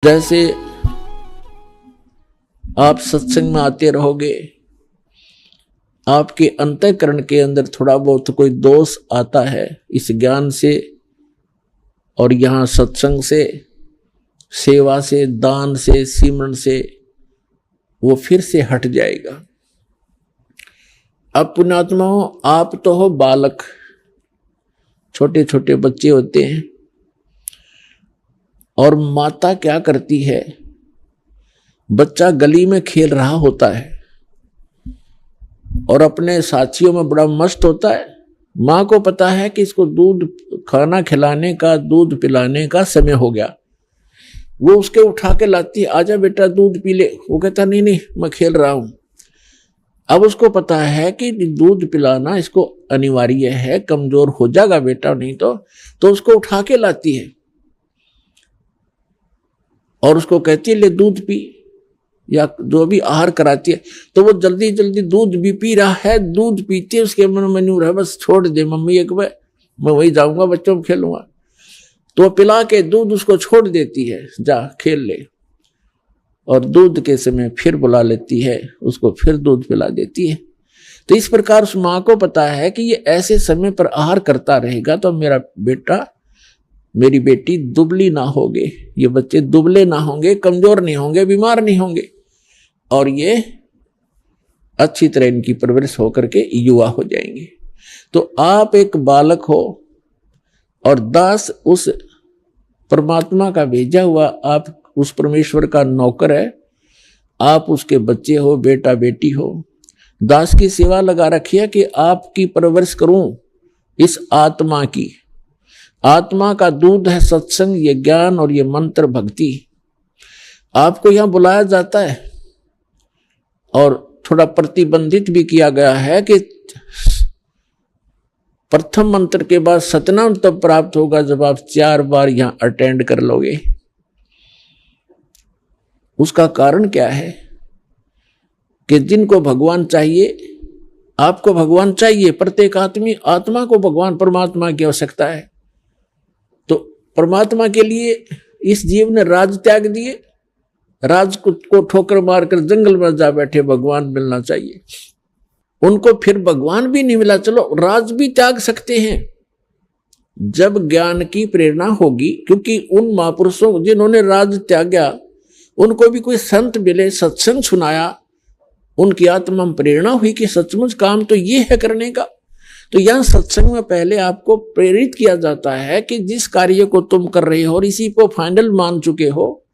जैसे आप सत्संग में आते रहोगे, आपके अंतःकरण के अंदर थोड़ा बहुत कोई दोष आता है इस ज्ञान से, और यहाँ सत्संग से, सेवा से, दान से, सिमरन से वो फिर से हट जाएगा। अब पुण्यात्माओं, आप तो हो बालक, छोटे छोटे बच्चे होते हैं, और माता क्या करती है, बच्चा गली में खेल रहा होता है और अपने साथियों में बड़ा मस्त होता है। माँ को पता है कि इसको दूध खाना खिलाने का, दूध पिलाने का समय हो गया। वो उसके उठा के लाती है, आजा बेटा दूध पी ले। वो कहता नहीं नहीं मैं खेल रहा हूं। अब उसको पता है कि दूध पिलाना इसको अनिवार्य है, कमजोर हो जाएगा बेटा नहीं तो उसको उठा के लाती है और उसको कहती है ले दूध पी, या जो भी आहार कराती है। तो वो जल्दी जल्दी दूध भी पी रहा है, दूध पीते उसके मन में न्यू रहा बस छोड़ दे मम्मी एक बार, मैं वही जाऊंगा बच्चों में खेलूंगा। तो पिला के दूध उसको छोड़ देती है, जा खेल ले, और दूध के समय फिर बुला लेती है, उसको फिर दूध पिला देती है। तो इस प्रकार उस माँ को पता है कि ये ऐसे समय पर आहार करता रहेगा तो मेरा बेटा, मेरी बेटी दुबली ना होगे, ये बच्चे दुबले ना होंगे, कमजोर नहीं होंगे, बीमार नहीं होंगे, और ये अच्छी तरह इनकी परवरिश होकर के युवा हो जाएंगे। तो आप एक बालक हो और दास उस परमात्मा का भेजा हुआ, आप उस परमेश्वर का नौकर है, आप उसके बच्चे हो, बेटा बेटी हो। दास की सेवा लगा रखी है कि आपकी परवरिश करूं इस आत्मा की। आत्मा का दूध है सत्संग, ये ज्ञान और ये मंत्र भक्ति। आपको यहां बुलाया जाता है और थोड़ा प्रतिबंधित भी किया गया है कि प्रथम मंत्र के बाद सतनाम तब प्राप्त होगा जब आप 4 बार यहां अटेंड कर लोगे। उसका कारण क्या है कि जिनको भगवान चाहिए, आपको भगवान चाहिए, प्रत्येक आत्मा को भगवान परमात्मा की आवश्यकता है। तो परमात्मा के लिए इस जीव ने राज त्याग दिए, राज को ठोकर मारकर जंगल में जा बैठे, भगवान मिलना चाहिए। उनको फिर भगवान भी नहीं मिला, चलो राज भी त्याग सकते हैं जब ज्ञान की प्रेरणा होगी। क्योंकि उन महापुरुषों जिन्होंने राज त्यागा, उनको भी कोई संत मिले, सत्संग सुनाया, उनकी आत्मा में प्रेरणा हुई कि सचमुच काम तो ये है करने का। तो यहां सत्संग में पहले आपको प्रेरित किया जाता है कि जिस कार्य को तुम कर रहे हो और इसी को फाइनल मान चुके हो,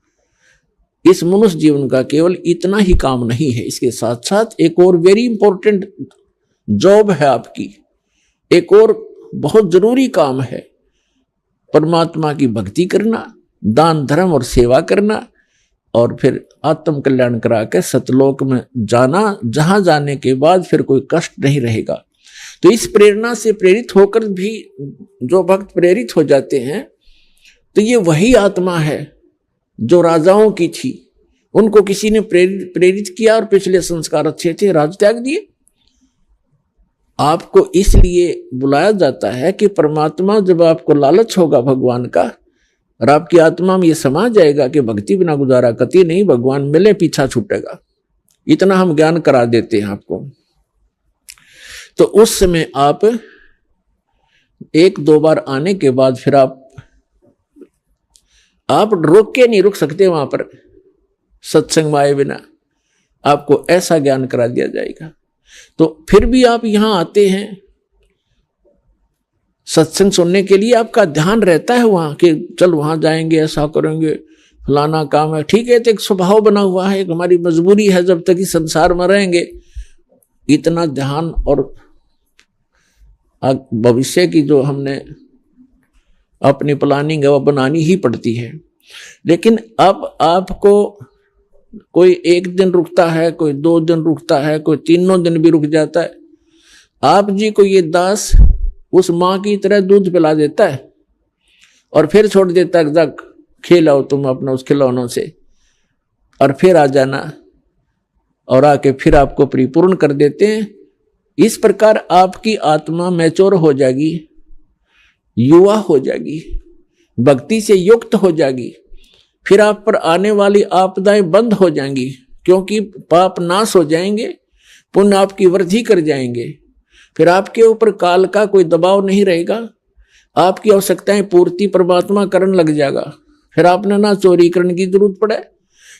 इस मनुष्य जीवन का केवल इतना ही काम नहीं है, इसके साथ साथ एक और वेरी इंपॉर्टेंट जॉब है आपकी, एक और बहुत जरूरी काम है, परमात्मा की भक्ति करना, दान धर्म और सेवा करना, और फिर आत्म कल्याण करा के सतलोक में जाना, जहां जाने के बाद फिर कोई कष्ट नहीं रहेगा। तो इस प्रेरणा से प्रेरित होकर भी जो भक्त प्रेरित हो जाते हैं, तो ये वही आत्मा है जो राजाओं की थी। उनको किसी ने प्रेरित किया और पिछले संस्कार अच्छे थे, राज त्याग दिए। आपको इसलिए बुलाया जाता है कि परमात्मा, जब आपको लालच होगा भगवान का और आपकी आत्मा में ये समा जाएगा कि भक्ति बिना गुजारा कति नहीं, भगवान मिले पीछा छूटेगा, इतना हम ज्ञान करा देते हैं आपको। तो उस समय आप 1-2 बार आने के बाद फिर आप रुक के नहीं रुक सकते वहां पर, सत्संग में आए बिना आपको ऐसा ज्ञान करा दिया जाएगा। तो फिर भी आप यहां आते हैं सत्संग सुनने के लिए, आपका ध्यान रहता है वहां कि चल वहां जाएंगे, ऐसा करेंगे, फलाना काम है, ठीक है। तो एक स्वभाव बना हुआ है, एक हमारी मजबूरी है, जब तक इस संसार में रहेंगे इतना ध्यान और भविष्य की जो हमने अपनी प्लानिंग है वो बनानी ही पड़ती है। लेकिन अब आपको कोई 1 दिन रुकता है, कोई 2 दिन रुकता है, कोई 3 दिन भी रुक जाता है। आप जी को ये दास उस माँ की तरह दूध पिला देता है और फिर छोड़ देता है, जा खेलाओ तुम अपना उस खिलौनों से, और फिर आ जाना, और आके फिर आपको परिपूर्ण कर देते हैं। इस प्रकार आपकी आत्मा मैच्योर हो जाएगी, युवा हो जाएगी, भक्ति से युक्त हो जाएगी, फिर आप पर आने वाली आपदाएं बंद हो जाएंगी, क्योंकि पाप नाश हो जाएंगे, पुण्य आपकी वृद्धि कर जाएंगे। फिर आपके ऊपर काल का कोई दबाव नहीं रहेगा, आपकी आवश्यकताएं पूर्ति परमात्मा करने लग जाएगा। फिर आपने ना चोरी करने की जरूरत पड़े,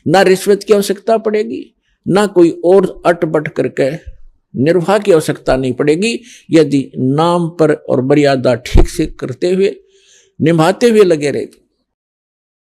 ना रिश्वत की आवश्यकता पड़ेगी, ना कोई और अटपट करके निर्वाह की आवश्यकता नहीं पड़ेगी, यदि नाम पर और मर्यादा ठीक से करते हुए निभाते हुए लगे रहे।